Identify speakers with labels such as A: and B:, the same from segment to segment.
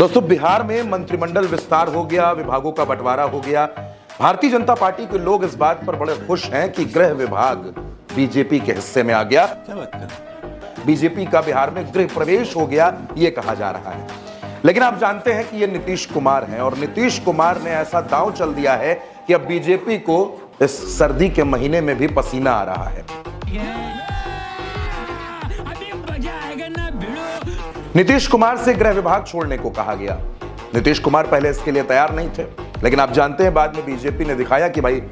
A: दोस्तों, बिहार में मंत्रिमंडल विस्तार हो गया, विभागों का बंटवारा हो गया। भारतीय जनता पार्टी के लोग इस बात पर बड़े खुश हैं कि गृह विभाग बीजेपी के हिस्से में आ गया। बीजेपी का बिहार में गृह प्रवेश हो गया, यह कहा जा रहा है। लेकिन आप जानते हैं कि ये नीतीश कुमार हैं और नीतीश कुमार ने ऐसा दांव चल दिया है कि अब बीजेपी को इस सर्दी के महीने में भी पसीना आ रहा है। नीतीश कुमार से गृह विभाग छोड़ने को कहा गया। नीतीश कुमार पहले इसके लिए तैयार नहीं थे, लेकिन आप जानते हैं बाद में बीजेपी ने दिखाया कि भाई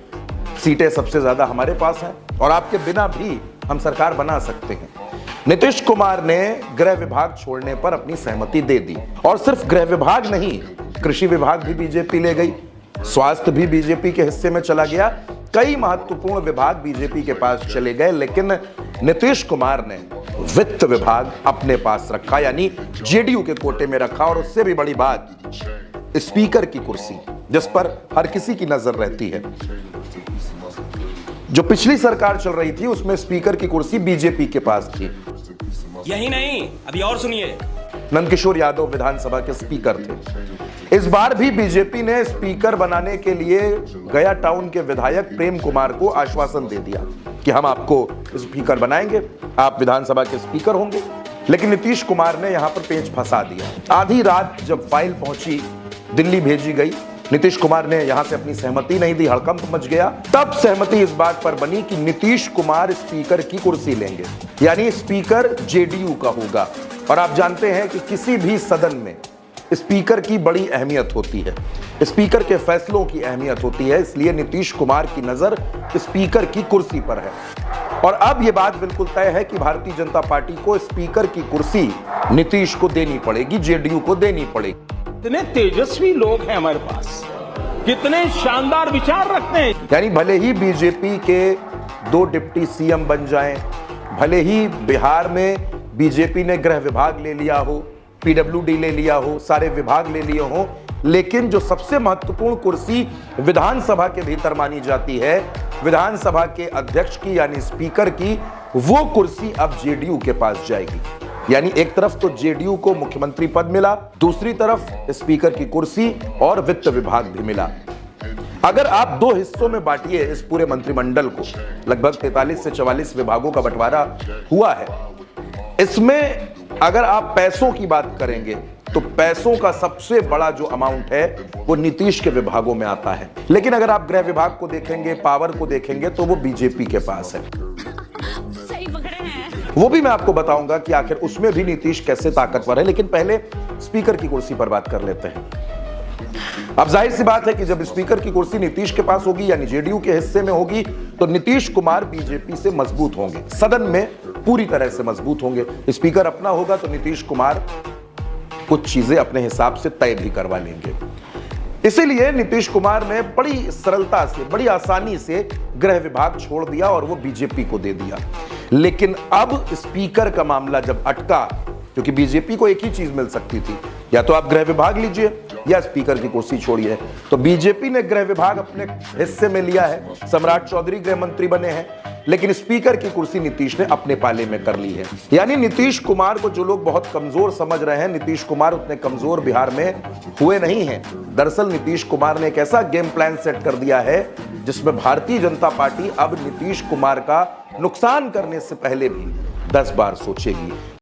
A: सीटें सबसे ज्यादा हमारे पास हैं और आपके बिना भी हम सरकार बना सकते हैं। नीतीश कुमार ने गृह विभाग छोड़ने पर अपनी सहमति दे दी और सिर्फ गृह विभाग नहीं, कृषि विभाग भी बीजेपी ले गई, स्वास्थ्य भी बीजेपी के हिस्से में चला गया, कई महत्वपूर्ण विभाग बीजेपी के पास चले गए। लेकिन नीतीश कुमार ने वित्त विभाग अपने पास रखा, यानी जेडीयू के कोटे में रखा। और उससे भी बड़ी बात, स्पीकर की कुर्सी जिस पर हर किसी की नजर रहती है। जो पिछली सरकार चल रही थी उसमें स्पीकर की कुर्सी बीजेपी के पास थी।
B: यही नहीं, अभी और सुनिए।
A: नंदकिशोर यादव विधानसभा के स्पीकर थे। इस बार भी बीजेपी ने स्पीकर बनाने के लिए गया टाउन के विधायक प्रेम कुमार को आश्वासन दे दिया कि हम आपको स्पीकर बनाएंगे, आप विधानसभा के स्पीकर होंगे। लेकिन नीतीश कुमार ने यहां पर पेंच फंसा दिया। आधी रात जब फाइल पहुंची, दिल्ली भेजी गई, नीतीश कुमार ने यहां से अपनी सहमति नहीं दी, हड़कंप मच गया। तब सहमति इस बात पर बनी कि नीतीश कुमार स्पीकर की कुर्सी लेंगे, यानी स्पीकर जेडीयू का होगा। और आप जानते हैं कि किसी भी सदन में स्पीकर की बड़ी अहमियत होती है, स्पीकर के फैसलों की अहमियत होती है। इसलिए नीतीश कुमार की नजर स्पीकर की कुर्सी पर है। और अब यह बात बिल्कुल तय है कि भारतीय जनता पार्टी को स्पीकर की कुर्सी नीतीश को देनी पड़ेगी, जेडीयू को देनी पड़ेगी।
C: कितने तेजस्वी लोग हैं हमारे पास, कितने शानदार विचार रखते हैं।
A: यानी भले ही बीजेपी के 2 डिप्टी सीएम बन जाएं, भले ही बिहार में बीजेपी ने गृह विभाग ले लिया हो, पीडब्ल्यूडी ले लिया हो, सारे विभाग ले लिए हो, लेकिन जो सबसे महत्वपूर्ण कुर्सी विधानसभा के भीतर मानी जाती है, विधानसभा के अध्यक्ष की यानी स्पीकर की, वो कुर्सी अब जेडीयू के पास जाएगी। यानी एक तरफ तो जेडीयू को मुख्यमंत्री पद मिला, दूसरी तरफ स्पीकर की कुर्सी और वित्त विभाग भी मिला। अगर आप 2 हिस्सों में बांटिए इस पूरे मंत्रिमंडल को, लगभग 43 से 44 विभागों का बंटवारा हुआ है। इसमें अगर आप पैसों की बात करेंगे तो पैसों का सबसे बड़ा जो अमाउंट है वो नीतीश के विभागों में आता है। लेकिन अगर आप गृह विभाग को देखेंगे, पावर को देखेंगे, तो वो बीजेपी के पास है। वो भी मैं आपको बताऊंगा कि आखिर उसमें भी नीतीश कैसे ताकतवर है। लेकिन पहले स्पीकर की कुर्सी पर बात कर लेते हैं। अब जाहिर सी बात है कि जब स्पीकर की कुर्सी नीतीश के पास होगी, यानी जेडीयू के हिस्से में होगी, तो नीतीश कुमार बीजेपी से मजबूत होंगे, सदन में पूरी तरह से मजबूत होंगे। स्पीकर अपना होगा तो नीतीश कुमार कुछ चीजें अपने हिसाब से तय भी करवा लेंगे। इसीलिए नीतीश कुमार ने बड़ी सरलता से, बड़ी आसानी से गृह विभाग छोड़ दिया और वो बीजेपी को दे दिया। लेकिन अब स्पीकर का मामला जब अटका, क्योंकि बीजेपी को एक ही चीज मिल सकती थी, या तो आप गृह विभाग लीजिए या स्पीकर की कुर्सी छोड़िए। तो बीजेपी ने गृह विभाग अपने हिस्से में लिया है, सम्राट चौधरी गृह मंत्री बने हैं, लेकिन स्पीकर की कुर्सी नीतीश ने अपने पाले में कर ली है। यानी नीतीश कुमार को जो लोग बहुत कमजोर समझ रहे हैं, नीतीश कुमार उतने कमजोर बिहार में हुए नहीं हैं। दरअसल नीतीश कुमार ने एक ऐसा गेम प्लान सेट कर दिया है जिसमें भारतीय जनता पार्टी अब नीतीश कुमार का नुकसान करने से पहले भी 10 बार सोचेगी।